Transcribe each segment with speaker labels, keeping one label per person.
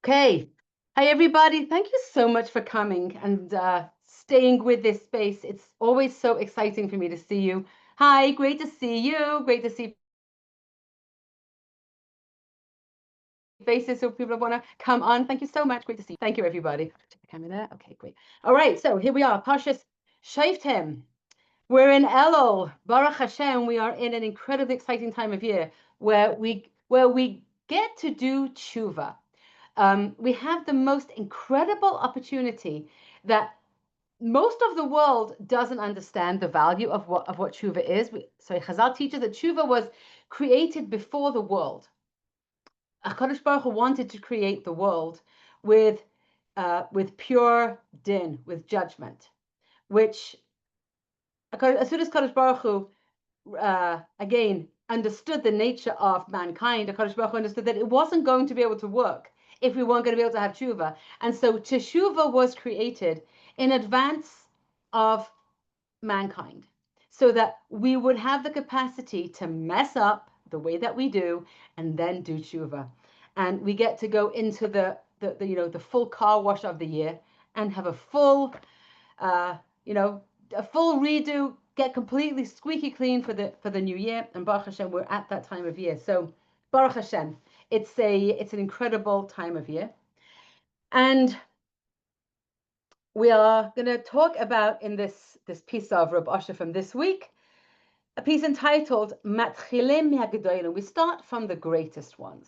Speaker 1: Okay. Hi, everybody. Thank you so much for coming and staying with this space. It's always so exciting for me to see you. Hi, great to see you. Great to see faces so people want to come on. Thank you so much. Great to see you. Thank you, everybody. Check the camera there. Okay, great. All right, so here we are. Parshas Shoftim. We're in Elul. Baruch Hashem. We are in an incredibly exciting time of year where we get to do tshuva. We have the most incredible opportunity that most of the world doesn't understand the value of what tshuva is. So Chazal teaches that tshuva was created before the world. HaKadosh Baruch Hu wanted to create the world with pure din, with judgment, which as soon as Kadosh Baruch Hu again understood the nature of mankind, HaKadosh Baruch Hu understood that it wasn't going to be able to work if we weren't going to be able to have tshuva. And so teshuva was created in advance of mankind so that we would have the capacity to mess up the way that we do and then do tshuva. And we get to go into the full car wash of the year and have a full a full redo, get completely squeaky clean for the new year. And Baruch Hashem, we're at that time of year. So Baruch Hashem, it's an incredible time of year. And we are going to talk about in this piece of Reb Osher from this week, a piece entitled Matchilim Ha'Gedolim. We start from the greatest ones.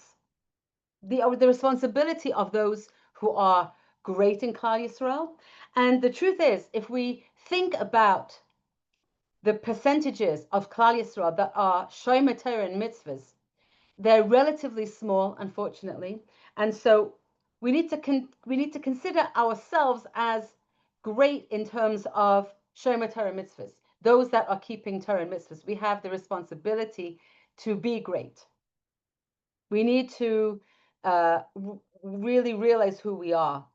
Speaker 1: The responsibility of those who are great in Klal Yisrael. And the truth is, if we think about the percentages of Klal Yisrael that are Shomer Torah and mitzvahs, they're relatively small, unfortunately. And so we need to consider ourselves as great in terms of Shomer Torah mitzvahs, those that are keeping Torah and mitzvahs. We have the responsibility to be great. We need to really realize who we are.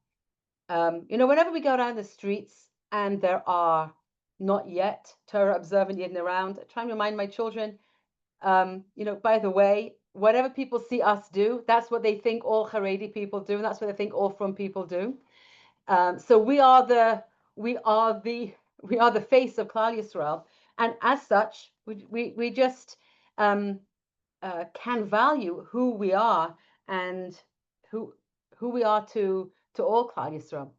Speaker 1: Whenever we go down the streets and there are not yet Torah observant Yidden around, I try and remind my children, by the way, whatever people see us do, that's what they think all Haredi people do, and that's what they think all Frum people do. So we are the face of Klal Yisrael, and as such, we just can value who we are and who we are to all Klal Yisrael.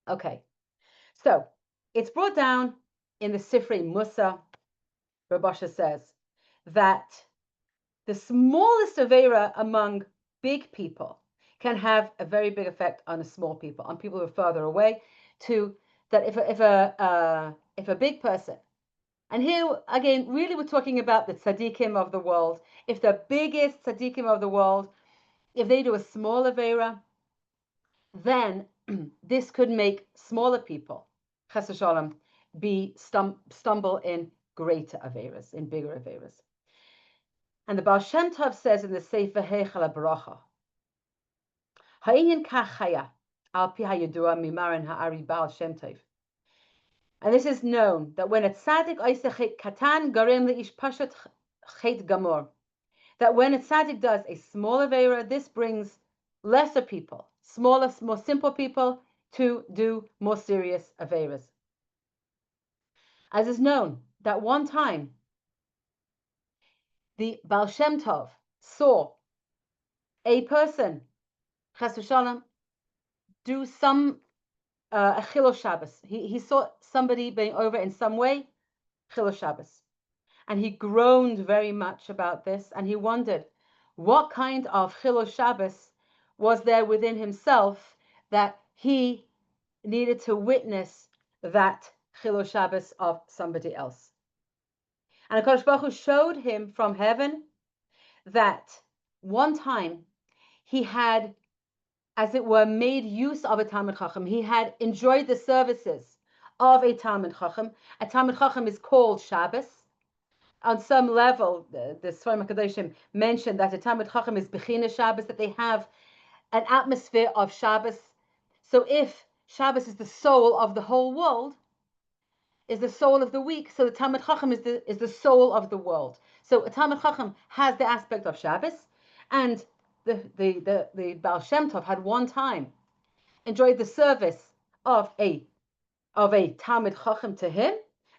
Speaker 1: Okay, so it's brought down in the Sifrei Musa. Reb Osher says that the smallest avera among big people can have a very big effect on a small people, on people who are further away. To that, if a big person, and here again, really we're talking about the tzaddikim of the world. If the biggest tzaddikim of the world, if they do a small avera, then this could make smaller people, chas v'shalom, stumble in greater averas, in bigger averas. And the Baal Shem Tov says in the Sefer Heichal HaBaracha, Ha'inyan kachaya al pi hayadua mimaran ha'ari Baal Shem Tov. And this is known that when a tzaddik oisech katan garim leish pashat chet gamor, that when a tzaddik does a small avera, this brings lesser people, smaller, more simple people, to do more serious averas. As is known that one time the Baal Shem Tov saw a person, chas v'shalom, do some a chilul Shabbos. He saw somebody being over in some way, chilul Shabbos. And he groaned very much about this, and he wondered what kind of chilul Shabbos was there within himself that he needed to witness that chilul Shabbos of somebody else. And HaKadosh Baruch Hu showed him from heaven that one time he had, as it were, made use of a Talmid Chacham. He had enjoyed the services of a Talmid Chacham. A Talmid Chacham is called Shabbos. On some level, the Sfarim HaKadoshim mentioned that a Talmid Chacham is Bechina Shabbos, that they have an atmosphere of Shabbos. So if Shabbos is the soul of the whole world, is the soul of the week, so the Talmid Chacham is the soul of the world. So a Talmid Chacham has the aspect of Shabbos, And the Baal Shem Tov had one time enjoyed the service of a Talmid Chacham to him,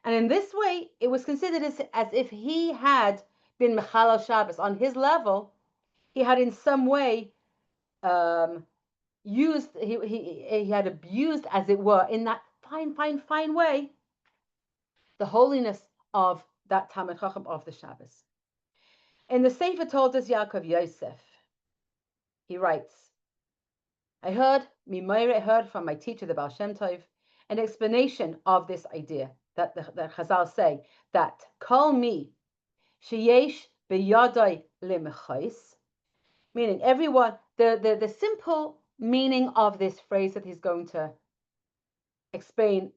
Speaker 1: and in this way it was considered as if he had been Mechalal Shabbos on his level. He had in some way used he had abused, as it were, in that fine way, the holiness of that Talmid Chacham of the Shabbos. In the Sefer Toldos Yaakov Yosef, he writes, I heard from my teacher, the Baal Shem Tov, an explanation of this idea that the Chazal say that kol mi sheyesh biyadai limechais, meaning everyone, the simple meaning of this phrase that he's going to explain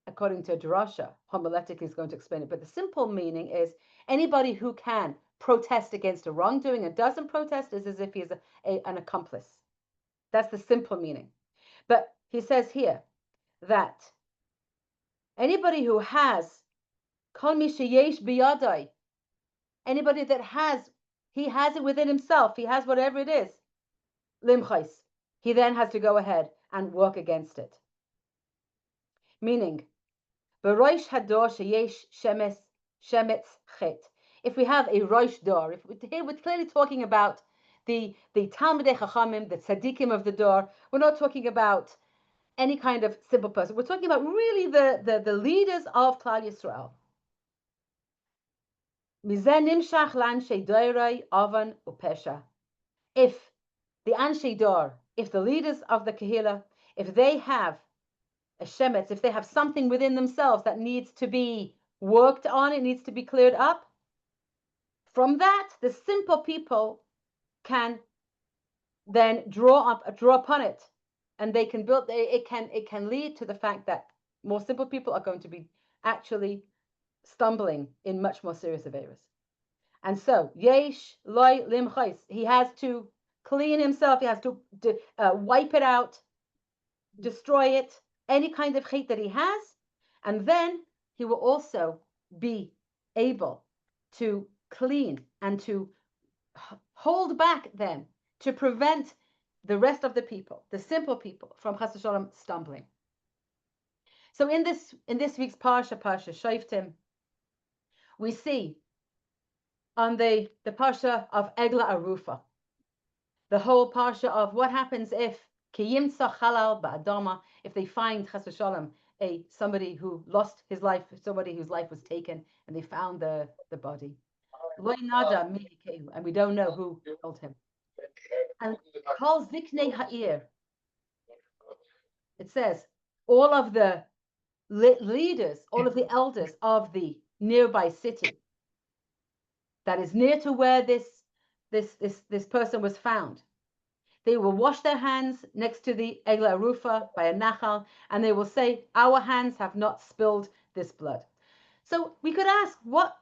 Speaker 1: according to Drasha, homiletically is going to explain it, but the simple meaning is anybody who can protest against a wrongdoing and doesn't protest is as if he is an accomplice. That's the simple meaning. But he says here that anybody who has kol mi sheyesh biyadai, anybody that he has it within himself, he has whatever it is, limchais, he then has to go ahead and work against it. Meaning, b'roish hador sheyesh shemetz chet. If we have a roish dor, here we're clearly talking about the Talmidei Chachamim, the tzaddikim of the dor. We're not talking about any kind of simple person. We're talking about really the leaders of Klal Yisrael. Mizeh nimshach l'anshei doirei avan upesha. If the Anshei Dor, if the leaders of the Kehillah, if they have a shemetz, if they have something within themselves that needs to be worked on, it needs to be cleared up, from that, the simple people can then draw upon it, and they can build. It can lead to the fact that more simple people are going to be actually stumbling in much more serious averas. And so, yesh loy limchais, he has to clean himself. He has to wipe it out, destroy it, any kind of hate that he has, and then he will also be able to clean and to hold back then, to prevent the rest of the people, the simple people, from chas v'shalom stumbling. So in this week's Parshas Shoftim, we see on the Parsha of Egla Arufa, the whole Parsha of what happens if kiyimsa chalal ba'adama, if they find chas v'shalom somebody who lost his life, somebody whose life was taken, and they found the body. And we don't know who killed him. And kol ziknei ha'ir, it says, all of the leaders, all of the elders of the nearby city that is near to where this person was found, they will wash their hands next to the Egla Arufa by a nachal, and they will say, our hands have not spilled this blood. So we could ask, what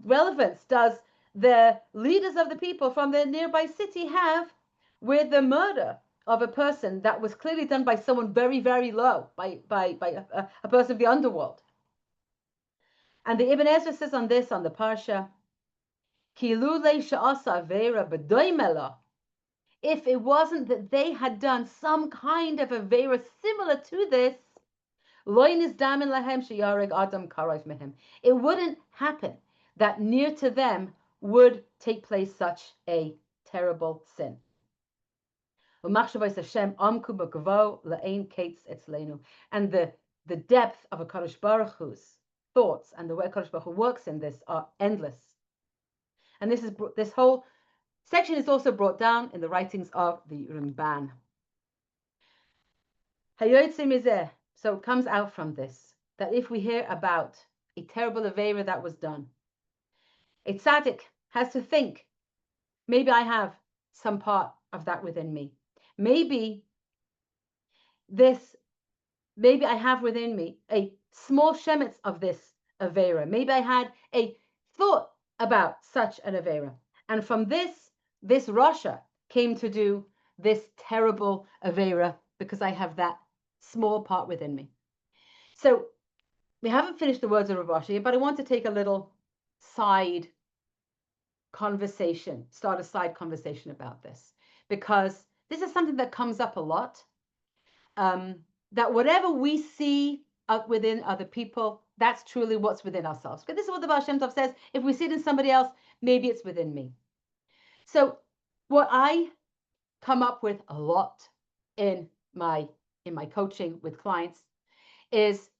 Speaker 1: relevance does the leaders of the people from the nearby city have with the murder of a person that was clearly done by someone very, very low, by a person of the underworld? And the Ibn Ezra says on this, on the Parsha, Kilule sha'asa avera b'doimela, if it wasn't that they had done some kind of avera similar to this, it wouldn't happen that near to them would take place such a terrible sin. And the depth of a Kadosh Baruch Hu's thoughts and the way Kadosh Baruch Hu works in this are endless. And this whole section is also brought down in the writings of the Ramban. So it comes out from this, that if we hear about a terrible avera that was done, a tzaddik has to think, maybe I have some part of that within me. Maybe I have within me a small shemetz of this avera. Maybe I had a thought about such an avera. And from this Rasha came to do this terrible avera because I have that small part within me. So we haven't finished the words of Rav Ashi, but I want to take a little side conversation, start a side conversation about this, because this is something that comes up a lot. That whatever we see within other people, that's truly what's within ourselves. Because this is what the Baal Shem Tov says: if we see it in somebody else, maybe it's within me. So what I come up with a lot in my coaching with clients is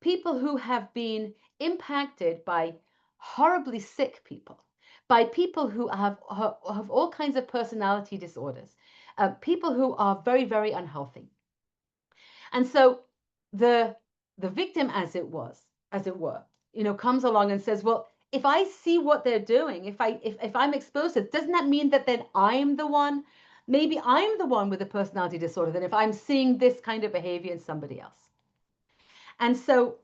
Speaker 1: people who have been impacted by horribly sick people, by people who have all kinds of personality disorders, people who are very, very unhealthy. And so the victim, as it were, comes along and says, well, if I see what they're doing, if I'm exposed to it, doesn't that mean that then I'm the one? Maybe I'm the one with a personality disorder, then if I'm seeing this kind of behavior in somebody else. And so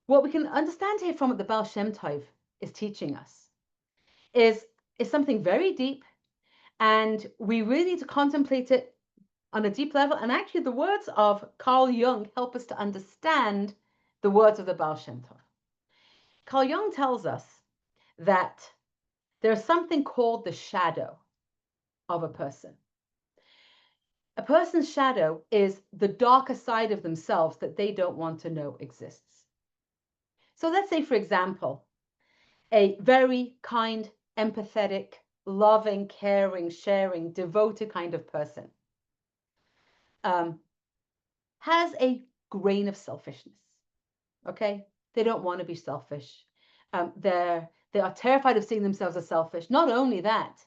Speaker 1: what we can understand here from what the Baal Shem Tov is teaching us is something very deep, and we really need to contemplate it on a deep level. And actually, the words of Carl Jung help us to understand the words of the Baal Shem Tov. Carl Jung tells us that there's something called the shadow of a person. A person's shadow is the darker side of themselves that they don't want to know exists. So let's say, for example, a very kind, empathetic, loving, caring, sharing, devoted kind of person has a grain of selfishness. Okay, they don't want to be selfish. They are terrified of seeing themselves as selfish. Not only that,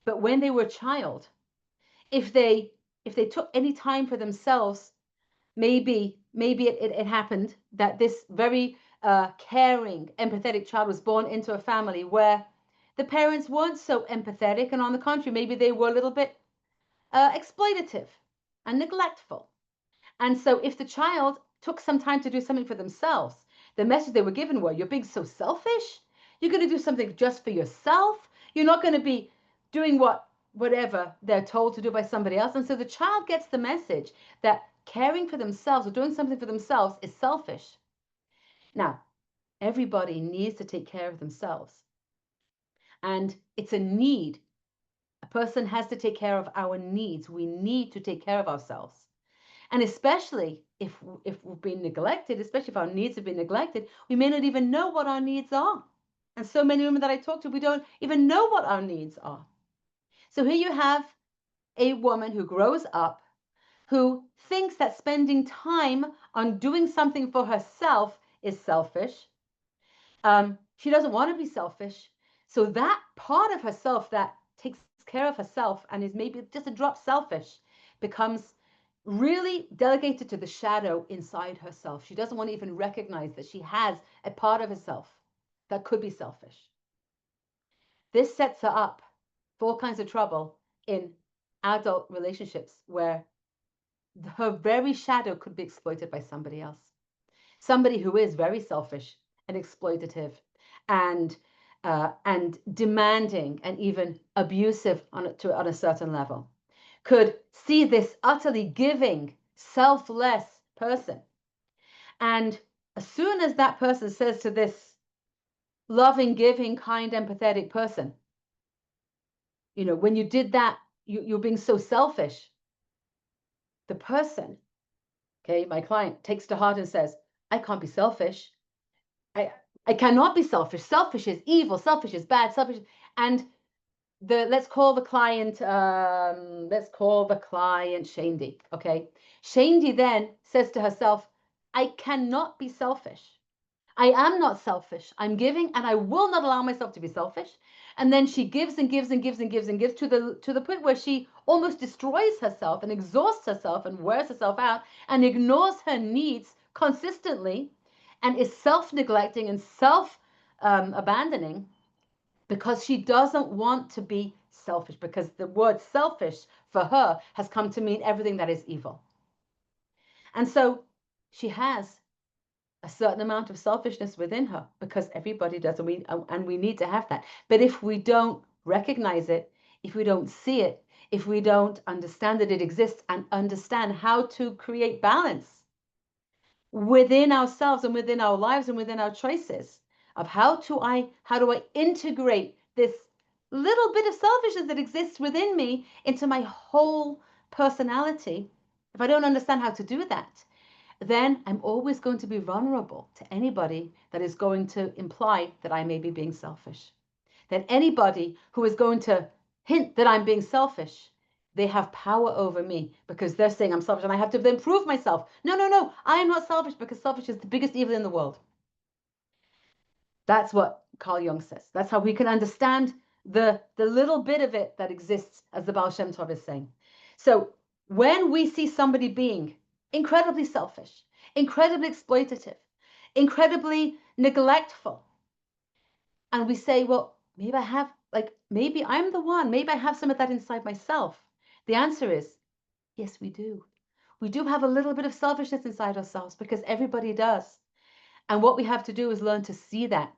Speaker 1: but when they were a child, if they took any time for themselves, maybe it happened that this very caring, empathetic child was born into a family where the parents weren't so empathetic, and on the contrary, maybe they were a little bit exploitative and neglectful. And so if the child took some time to do something for themselves, the message they were given were, you're being so selfish. You're going to do something just for yourself. You're not going to be doing whatever they're told to do by somebody else. And so the child gets the message that caring for themselves or doing something for themselves is selfish. Now, everybody needs to take care of themselves. And it's a need. A person has to take care of our needs. We need to take care of ourselves. And especially if we've been neglected, especially if our needs have been neglected, we may not even know what our needs are. And so many women that I talk to, we don't even know what our needs are. So here you have a woman who grows up, who thinks that spending time on doing something for herself is selfish. She doesn't want to be selfish. So that part of herself that takes care of herself and is maybe just a drop selfish becomes really delegated to the shadow inside herself. She doesn't want to even recognize that she has a part of herself that could be selfish. This sets her up for all kinds of trouble in adult relationships where her very shadow could be exploited by somebody else. Somebody who is very selfish and exploitative and demanding and even abusive on a certain level could see this utterly giving, selfless person. And as soon as that person says to this loving, giving, kind, empathetic person, when you did that, you're being so selfish, the person, okay, my client, takes to heart and says, I can't be selfish. I cannot be selfish. Selfish is evil. Selfish is bad. Selfish. And let's call the client Shandy. Okay. Shandy then says to herself, I cannot be selfish. I am not selfish. I'm giving, and I will not allow myself to be selfish. And then she gives and gives and gives and gives and gives to the point where she almost destroys herself and exhausts herself and wears herself out and ignores her needs consistently and is self-neglecting and self-abandoning because she doesn't want to be selfish, because the word selfish for her has come to mean everything that is evil. And so she has a certain amount of selfishness within her, because everybody does, and we need to have that. But if we don't recognize it, if we don't see it, if we don't understand that it exists and understand how to create balance within ourselves and within our lives and within our choices of how do I integrate this little bit of selfishness that exists within me into my whole personality, if I don't understand how to do that, then I'm always going to be vulnerable to anybody that is going to imply that I may be being selfish. That anybody who is going to hint that I'm being selfish, they have power over me because they're saying I'm selfish and I have to then prove myself. No, no, no, I am not selfish because selfish is the biggest evil in the world. That's what Carl Jung says. That's how we can understand the little bit of it that exists, as the Baal Shem Tov is saying. So when we see somebody being incredibly selfish, incredibly exploitative, incredibly neglectful, and we say, well, maybe I have, maybe I'm the one, maybe I have some of that inside myself. The answer is, yes, we do. We do have a little bit of selfishness inside ourselves because everybody does. And what we have to do is learn to see that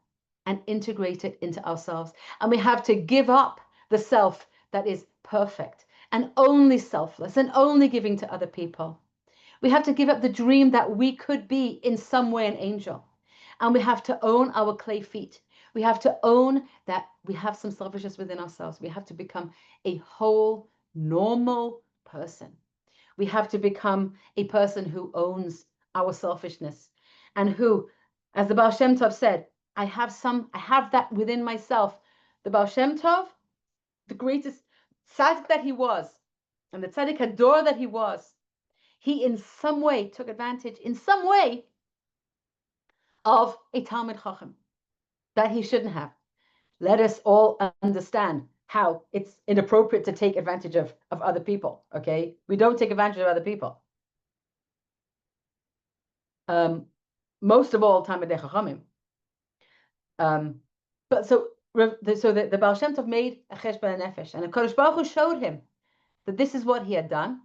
Speaker 1: and integrate it into ourselves. And we have to give up the self that is perfect and only selfless and only giving to other people. We have to give up the dream that we could be in some way an angel. And we have to own our clay feet. We have to own that we have some selfishness within ourselves. We have to become a whole, normal person. We have to become a person who owns our selfishness and who, as the Baal Shem Tov said, I have that within myself. The Baal Shem Tov, the greatest tzaddik that he was, and the tzaddik hador that he was, he in some way took advantage, in some way, of a Talmid Chacham that he shouldn't have. Let us all understand how it's inappropriate to take advantage of other people, okay? We don't take advantage of other people. Most of all, Talmidei Chachamim. But so the Baal Shem Tov made a cheshbon nefesh, and the Kodesh Baruch Hu showed him that this is what he had done,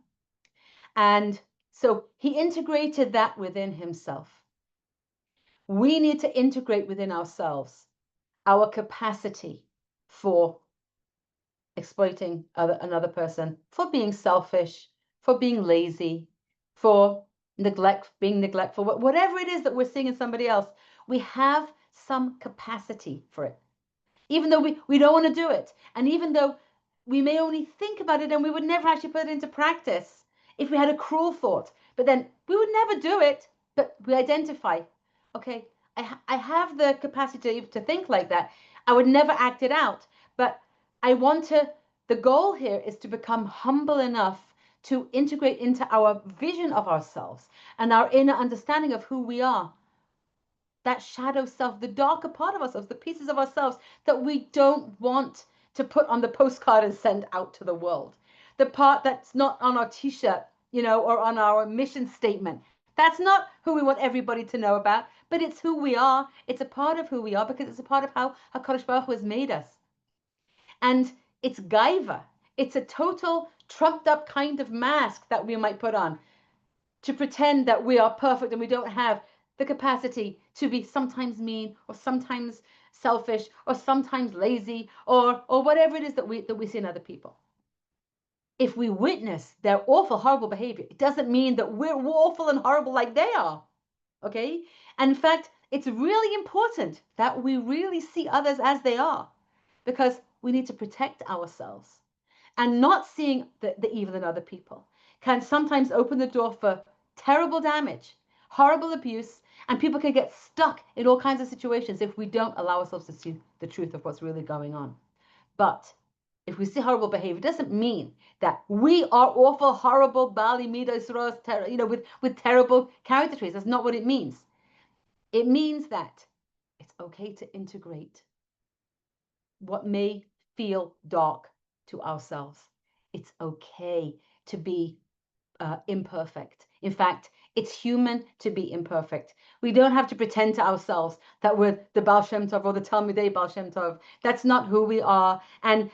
Speaker 1: and so he integrated that within himself. We need to integrate within ourselves our capacity for exploiting another person, for being selfish, for being lazy, for being neglectful, whatever it is that we're seeing in somebody else, we have some capacity for it. Even though we don't want to do it, and even though we may only think about it and we would never actually put it into practice if we had a cruel thought, but then we would never do it, but we identify, okay, I have the capacity to think like that. I would never act it out, but the goal here is to become humble enough to integrate into our vision of ourselves and our inner understanding of who we are. That shadow self, the darker part of ourselves, the pieces of ourselves that we don't want to put on the postcard and send out to the world. The part that's not on our t-shirt, or on our mission statement. That's not who we want everybody to know about, but it's who we are. It's a part of who we are because it's a part of how HaKadosh Baruch Hu has made us. And it's gaiva. It's a total trumped up kind of mask that we might put on to pretend that we are perfect and we don't have the capacity to be sometimes mean or sometimes selfish or sometimes lazy or whatever it is that we see in other people. If we witness their awful, horrible behavior, it doesn't mean that we're awful and horrible like they are. Okay? And in fact, it's really important that we really see others as they are, because we need to protect ourselves. And not seeing the evil in other people can sometimes open the door for terrible damage, horrible abuse, and people can get stuck in all kinds of situations if we don't allow ourselves to see the truth of what's really going on. But if we see horrible behavior, it doesn't mean that we are awful, horrible, bali midos ros, with terrible character traits. That's not what it means. It means that it's okay to integrate what may feel dark to ourselves. It's okay to be imperfect. In fact, it's human to be imperfect. We don't have to pretend to ourselves that we're the Baal Shem Tov or the Talmidei Baal Shem Tov. That's not who we are. And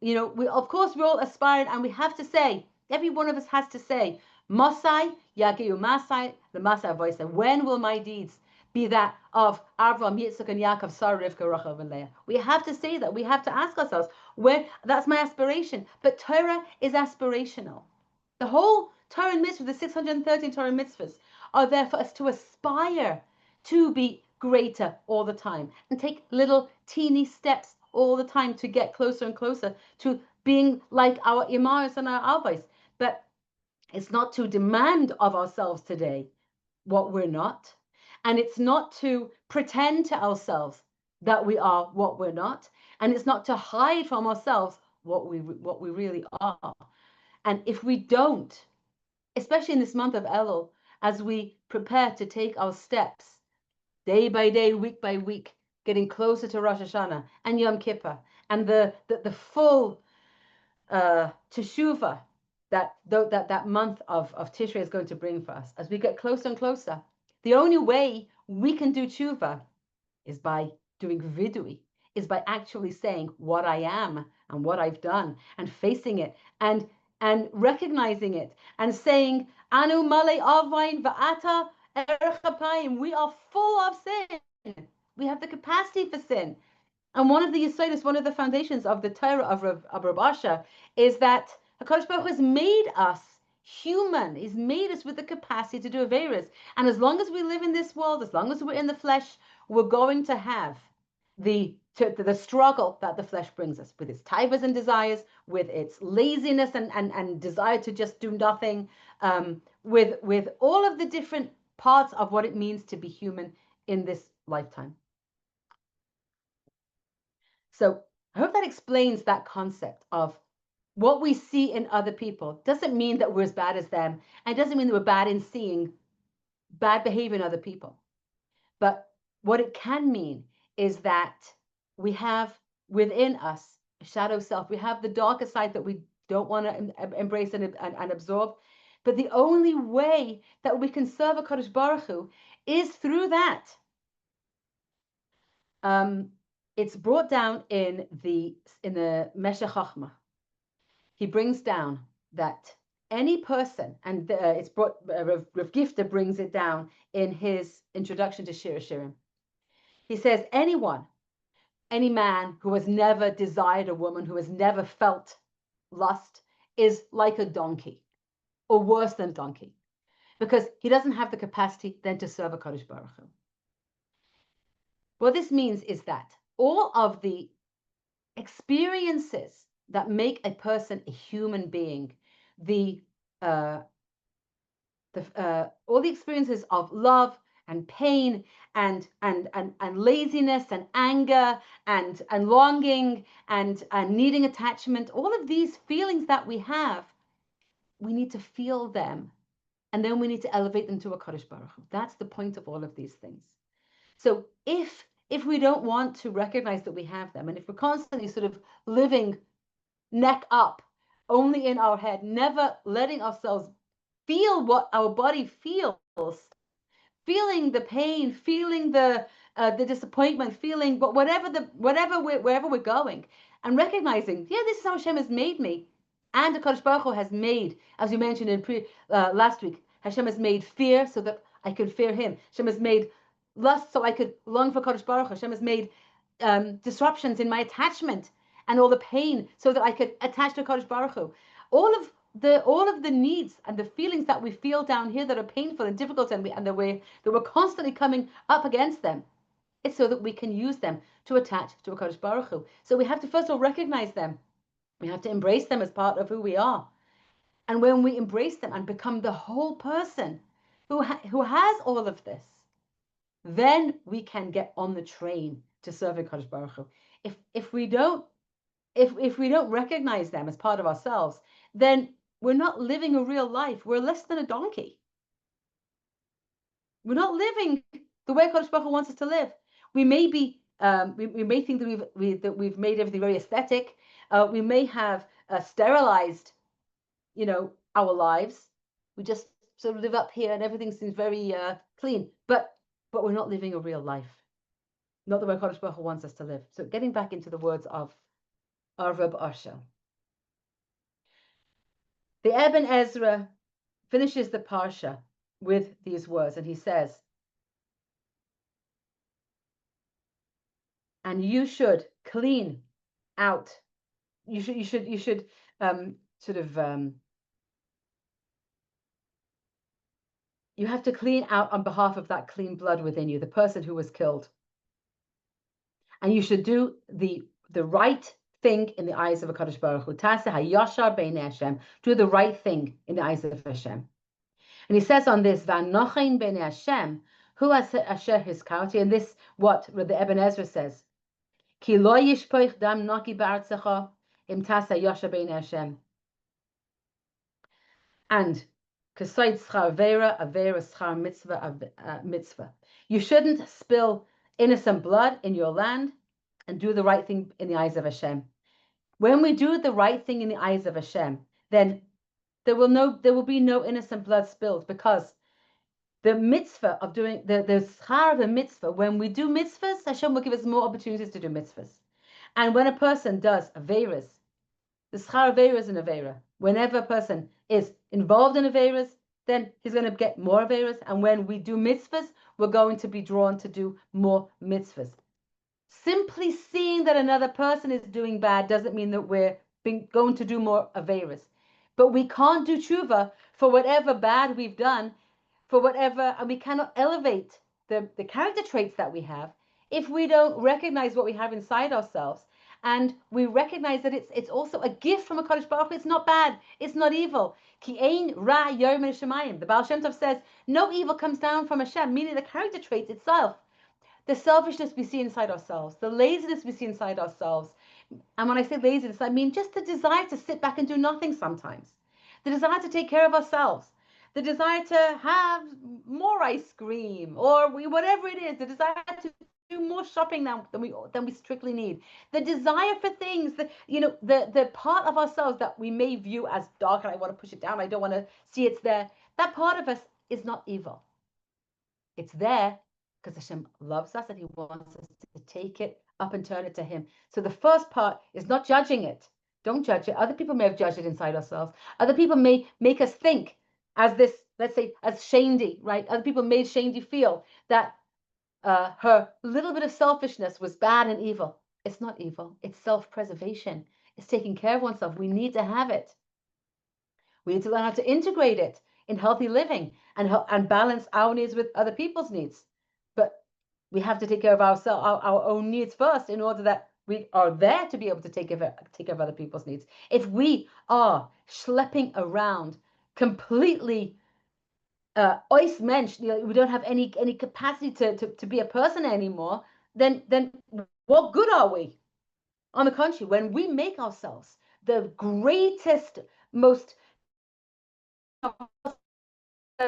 Speaker 1: we of course we're all aspiring, and we have to say, every one of us has to say, Masai Yagiu Masai the Masai voice. When will my deeds be that of Avraham, Yitzchak, and Yaakov, Sarah, Rivka, Rachel, and Leah? We have to say that. We have to ask ourselves, that's my aspiration. But Torah is aspirational. The whole Torah and mitzvah, the 613 Torah mitzvahs, are there for us to aspire to be greater all the time and take little teeny steps all the time to get closer and closer to being like our imams and our avos. But it's not to demand of ourselves today what we're not. And it's not to pretend to ourselves that we are what we're not. And it's not to hide from ourselves what we really are. And if we don't, especially in this month of Elul, as we prepare to take our steps day by day, week by week, getting closer to Rosh Hashanah and Yom Kippur, and the full teshuvah that month of Tishrei is going to bring for us, as we get closer and closer, the only way we can do teshuvah is by doing vidui, is by actually saying what I am and what I've done, and facing it, and recognizing it, and saying, Anu male avain va'ata erech, we are full of sin. We have the capacity for sin. And one of the yesodis, one of the foundations of the Torah of Rav Asher, is that HaKadosh Baruch Hu has made us human. He's made us with the capacity to do averas. And as long as we live in this world, as long as we're in the flesh, we're going to have the struggle that the flesh brings us, with its taivas and desires, with its laziness and desire to just do nothing, with all of the different parts of what it means to be human in this lifetime. So I hope that explains that concept of what we see in other people. Doesn't mean that we're as bad as them, and it doesn't mean that we're bad in seeing bad behavior in other people. But what it can mean is that we have within us a shadow self. We have the darker side that we don't want to embrace and absorb. But the only way that we can serve a Kadosh Baruch Hu is through that. It's brought down in the Meshech Chochmah. He brings down that any person, and it's brought, Rav Gifter brings it down in his introduction to Shir Shirim. He says, any man who has never desired a woman, who has never felt lust, is like a donkey, or worse than a donkey, because he doesn't have the capacity then to serve a Kadosh Baruch Hu. What this means is that all of the experiences that make a person a human being, all the experiences of love and pain and laziness and anger and longing and needing attachment, all of these feelings that we have, we need to feel them, and then we need to elevate them to a Kadosh Baruch Hu. That's the point of all of these things. So if we don't want to recognize that we have them, and if we're constantly sort of living neck up, only in our head, never letting ourselves feel what our body feels, feeling the pain, feeling the disappointment, feeling wherever we're going, and recognizing, yeah, this is how Hashem has made me, and the Kadosh Baruch Hu has made, as you mentioned in last week, Hashem has made fear so that I could fear Him. Hashem has made lust so I could long for Kadosh Baruch Hu. Hashem has made disruptions in my attachment and all the pain so that I could attach to Kadosh Baruch Hu. All of the needs and the feelings that we feel down here that are painful and difficult, and the way that we're constantly coming up against them, it's so that we can use them to attach to a Kadosh Baruch Hu. So we have to first of all recognize them. We have to embrace them as part of who we are. And when we embrace them and become the whole person who has all of this, then we can get on the train to serving Kadosh Baruch Hu. If we don't recognize them as part of ourselves, then we're not living a real life. We're less than a donkey. We're not living the way Kadosh Baruch Hu wants us to live. We may be, we may think that we've made everything very aesthetic. We may have sterilized, our lives. We just sort of live up here, and everything seems very clean. But we're not living a real life. Not the way Kadosh Baruch Hu wants us to live. So getting back into the words of Rav Asher. The Eben Ezra finishes the Parsha with these words, and he says, and you should clean out. You should you have to clean out on behalf of that clean blood within you, the person who was killed. And you should do the the right thing in the eyes of a Kadosh Baruch Hu. Tase hayashar b'nei Hashem. Do the right thing in the eyes of Hashem. And he says on this, V'anochein b'nei Hashem, hu asher hizkarti, and this, what the Ibn Ezra says, Ki lo yishpoich dam naki ba'artzecha, im tase hayashar b'nei Hashem. And kasayt schar avera schar mitzvah. You shouldn't spill innocent blood in your land, and do the right thing in the eyes of Hashem. When we do the right thing in the eyes of Hashem, then there will be no innocent blood spilled, because the mitzvah of doing the schar of a mitzvah, when we do mitzvahs, Hashem will give us more opportunities to do mitzvahs. And when a person does averas, the schar avera is an avera. Whenever a person is involved in averas, then he's going to get more averas. And when we do mitzvahs, we're going to be drawn to do more mitzvahs. Simply seeing that another person is doing bad doesn't mean that we're going to do more averas. But we can't do tshuva for whatever bad we've done, for whatever, and we cannot elevate the character traits that we have if we don't recognize what we have inside ourselves. And we recognize that it's also a gift from a Kadosh Baruch Hu. It's not bad. It's not evil. Ki ein ra yom min shemayim. The Baal Shem Tov says, no evil comes down from Hashem, meaning the character traits itself. The selfishness we see inside ourselves, the laziness we see inside ourselves. And when I say laziness, I mean just the desire to sit back and do nothing sometimes. The desire to take care of ourselves. The desire to have more ice cream, or whatever it is. The desire to do more shopping than we strictly need. The desire for things that, the part of ourselves that we may view as dark, and I want to push it down, I don't want to see it's there. That part of us is not evil. It's there because Hashem loves us and He wants us to take it up and turn it to Him. So the first part is not judging it. Don't judge it. Other people may have judged it inside ourselves. Other people may make us think as this, let's say, as Shandy, right? Other people made Shandy feel that her little bit of selfishness was bad and evil. It's not evil. It's self-preservation. It's taking care of oneself. We need to have it. We need to learn how to integrate it in healthy living and balance our needs with other people's needs. But we have to take care of ourselves, our own needs first, in order that we are there to be able to take care of other people's needs. If we are schlepping around completely ois mensch, we don't have any capacity to be a person anymore, then what good are we? On the contrary, when we make ourselves the greatest, most,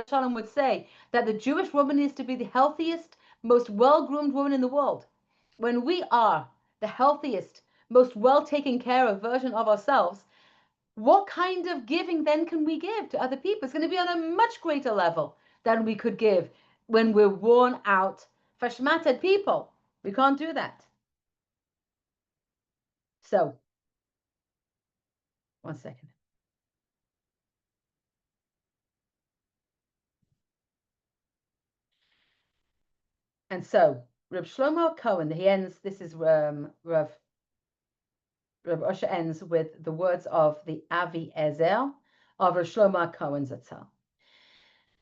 Speaker 1: Shalom would say that the Jewish woman is to be the healthiest, most well-groomed woman in the world. When we are the healthiest, most well-taken care of version of ourselves, what kind of giving then can we give to other people? It's going to be on a much greater level than we could give when we're worn out, fashmated people. We can't do that. So, one second. And so, Reb Shlomo Cohen, he ends, this is Rav Usher ends with the words of the Avi Ezel of Rav Shlomo Cohen Zatzal.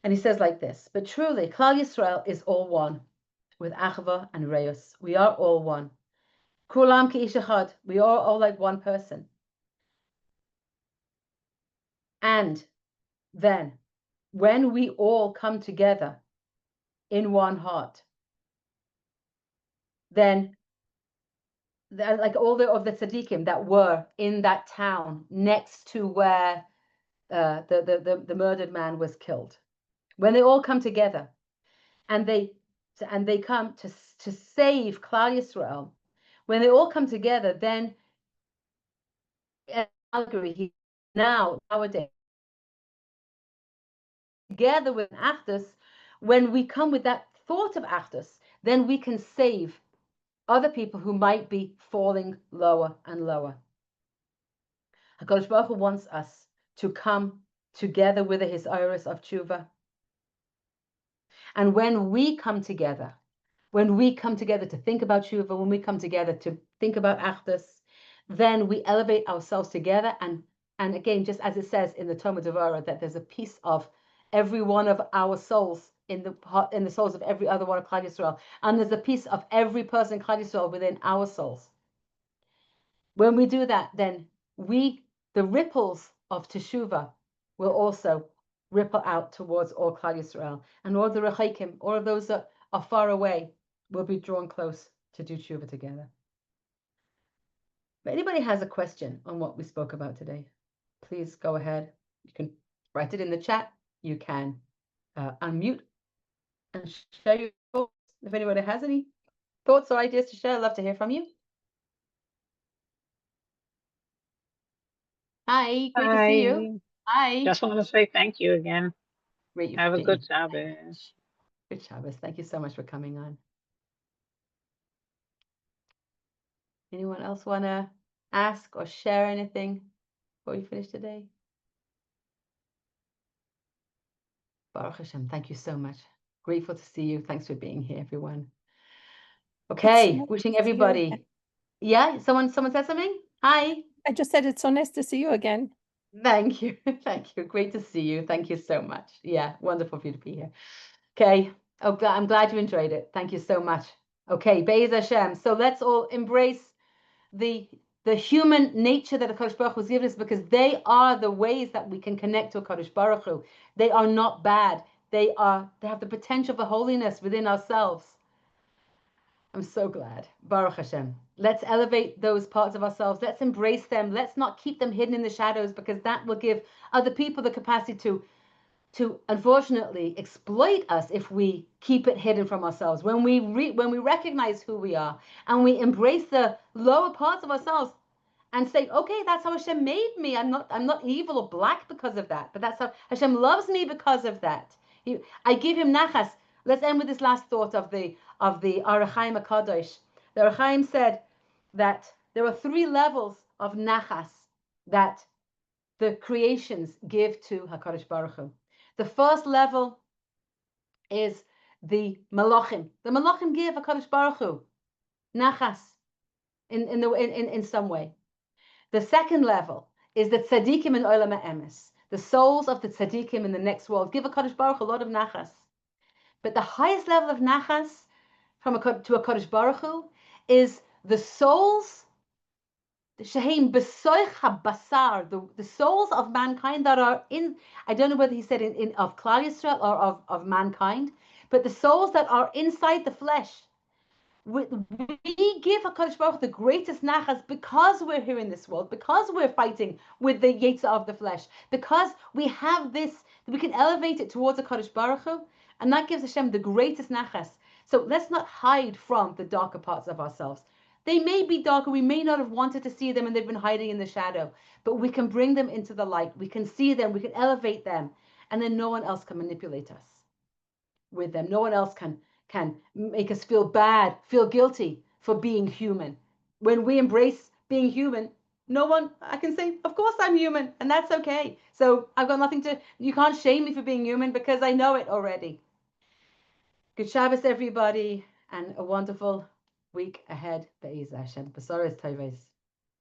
Speaker 1: And he says like this, but truly, Klal Yisrael is all one, with Achava and Reus. We are all one. Kulam ki ish echad. We are all like one person. And then, when we all come together in one heart, then like all of the tzaddikim that were in that town next to where the murdered man was killed, when they all come together and they come to save Klal Yisrael, when they all come together, then nowadays together with Achdus, when we come with that thought of Achdus, then we can save other people who might be falling lower and lower. HaKadosh Baruch Hu wants us to come together with his iris of tshuva. And when we come together to think about tshuva, when we come together to think about Achdus, then we elevate ourselves together. And again, just as it says in the Talmud Devorah, that there's a piece of every one of our souls in the souls of every other one of Klal Yisrael, and there's a piece of every person in Klal Yisrael within our souls. When we do that, then the ripples of Teshuvah will also ripple out towards all Klal Yisrael, and all the Rechakim, all of those that are far away, will be drawn close to do Teshuvah together. If anybody has a question on what we spoke about today, please go ahead. You can write it in the chat. You can unmute and share your thoughts. If anybody has any thoughts or ideas to share, I'd love to hear from you. Hi, great to see you. Hi.
Speaker 2: Just want to say thank you again.
Speaker 1: Great.
Speaker 2: Have a good Shabbos.
Speaker 1: Good Shabbos. Thank you so much for coming on. Anyone else want to ask or share anything before we finish today? Baruch Hashem, thank you so much. Grateful to see you. Thanks for being here, everyone. Okay,
Speaker 3: nice
Speaker 1: wishing everybody. Yeah, someone said something? Hi.
Speaker 3: I just said it's so nice to see you again.
Speaker 1: Thank you. Thank you. Great to see you. Thank you so much. Yeah, wonderful for you to be here. Okay. Oh, I'm glad you enjoyed it. Thank you so much. Okay, Be'ez Hashem. So let's all embrace the human nature that the Kadosh Baruch Hu has given us, because they are the ways that we can connect to Kadosh Baruch Hu. They are not bad. They have the potential for holiness within ourselves. I'm so glad. Baruch Hashem. Let's elevate those parts of ourselves. Let's embrace them. Let's not keep them hidden in the shadows, because that will give other people the capacity to unfortunately exploit us if we keep it hidden from ourselves. When we recognize who we are and we embrace the lower parts of ourselves and say, okay, that's how Hashem made me. I'm not evil or black because of that, but that's how Hashem loves me because of that. I give him nachas. Let's end with this last thought of the Arachaim HaKadosh. The Arachaim said that there are 3 levels of nachas that the creations give to HaKadosh Baruch Hu. The first level is the Malachim. The Malachim give HaKadosh Baruch Hu nachas in some way. The second level is the tzaddikim in Olam HaEmes. The souls of the tzaddikim in the next world give HaKadosh Baruch Hu a lot of nachas. But the highest level of nachas to HaKadosh Baruch Hu is the souls, the souls of mankind that are in, I don't know whether he said in of Klal Yisrael or of mankind, but the souls that are inside the flesh. We give HaKadosh Baruch Hu the greatest nachas because we're here in this world, because we're fighting with the Yetzer of the flesh, because we have this, we can elevate it towards HaKadosh Baruch Hu, and that gives Hashem the greatest nachas. So let's not hide from the darker parts of ourselves. They may be darker, we may not have wanted to see them and they've been hiding in the shadow, but we can bring them into the light, we can see them, we can elevate them, and then no one else can manipulate us with them. No one else can make us feel bad, feel guilty for being human. When we embrace being human, I can say, of course I'm human, and that's okay. So I've got nothing you can't shame me for being human because I know it already. Good Shabbos, everybody, and a wonderful week ahead. Be'ez Hashem. Besares Tovos.